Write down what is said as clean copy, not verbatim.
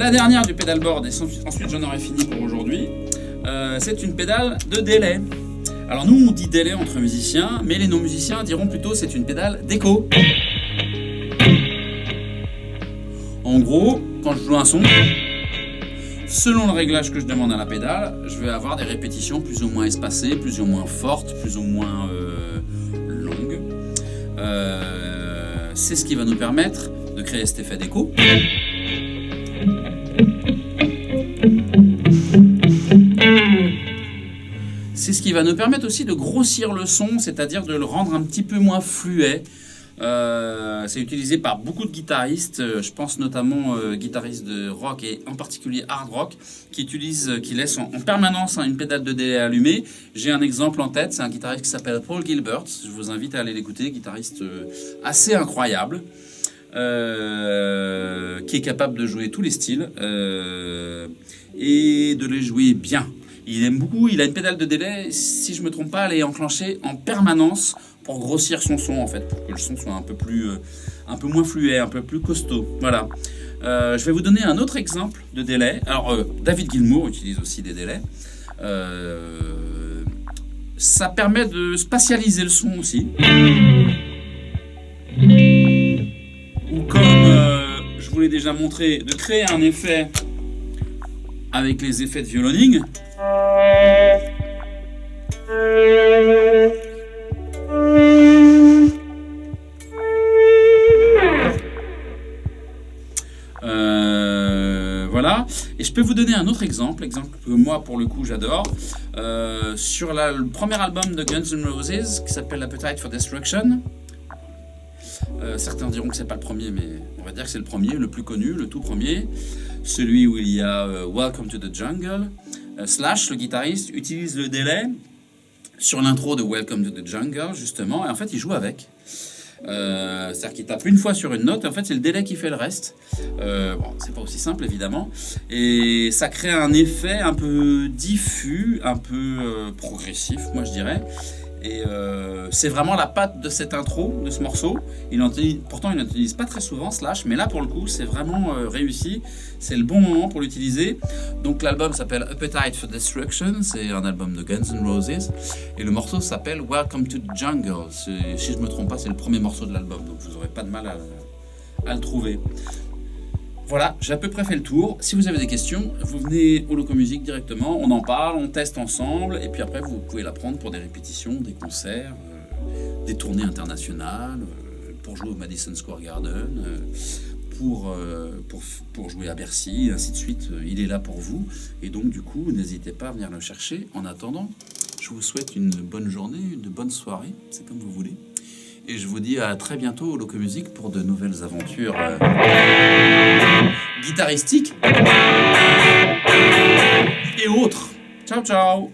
La dernière du pédalboard, et ensuite j'en aurai fini pour aujourd'hui, c'est une pédale de délai. Alors nous on dit délai entre musiciens, mais les non-musiciens diront plutôt c'est une pédale d'écho. En gros, quand je joue un son, selon le réglage que je demande à la pédale, je vais avoir des répétitions plus ou moins espacées, plus ou moins fortes, plus ou moins longues. C'est ce qui va nous permettre de créer cet effet d'écho. C'est ce qui va nous permettre aussi de grossir le son, c'est-à-dire de le rendre un petit peu moins fluet. C'est utilisé par beaucoup de guitaristes, je pense notamment guitaristes de rock et en particulier hard rock, qui laissent en permanence une pédale de délai allumée. J'ai un exemple en tête, c'est un guitariste qui s'appelle Paul Gilbert. Je vous invite à aller l'écouter, guitariste assez incroyable, qui est capable de jouer tous les styles et de les jouer bien. Il aime beaucoup, il a une pédale de délai, si je ne me trompe pas, elle est enclenchée en permanence pour grossir son son en fait, pour que le son soit un peu moins fluet, un peu plus costaud. Voilà. Je vais vous donner un autre exemple de délai. Alors David Gilmour utilise aussi des délais. Ça permet de spatialiser le son aussi. Ou comme je vous l'ai déjà montré, de créer un effet avec les effets de violoning. Voilà, et je peux vous donner un autre exemple que moi pour le coup j'adore, sur le premier album de Guns N' Roses qui s'appelle Appetite for Destruction. Certains diront que c'est pas le premier, mais on va dire que c'est le premier, le plus connu, le tout premier, celui où il y a Welcome to the Jungle. Slash, le guitariste, utilise le délai sur l'intro de Welcome to the Jungle, justement, et en fait il joue avec. C'est-à-dire qu'il tape une fois sur une note, et en fait c'est le délai qui fait le reste. Bon, c'est pas aussi simple évidemment, et ça crée un effet un peu diffus, un peu progressif, moi je dirais. Et c'est vraiment la patte de cette intro, de ce morceau. Pourtant, il n'utilise pas très souvent Slash, mais là, pour le coup, c'est vraiment réussi. C'est le bon moment pour l'utiliser. Donc, l'album s'appelle Appetite for Destruction. C'est un album de Guns N' Roses. Et le morceau s'appelle Welcome to the Jungle. Si je ne me trompe pas, c'est le premier morceau de l'album. Donc, vous n'aurez pas de mal à le trouver. Voilà, j'ai à peu près fait le tour. Si vous avez des questions, vous venez au Loco Music directement, on en parle, on teste ensemble, et puis après vous pouvez la prendre pour des répétitions, des concerts, des tournées internationales, pour jouer au Madison Square Garden, pour jouer à Bercy, ainsi de suite. Il est là pour vous, et donc du coup, n'hésitez pas à venir le chercher. En attendant, je vous souhaite une bonne journée, une bonne soirée, c'est comme vous voulez. Et je vous dis à très bientôt au Loco Music pour de nouvelles aventures guitaristiques et autres. Ciao, ciao!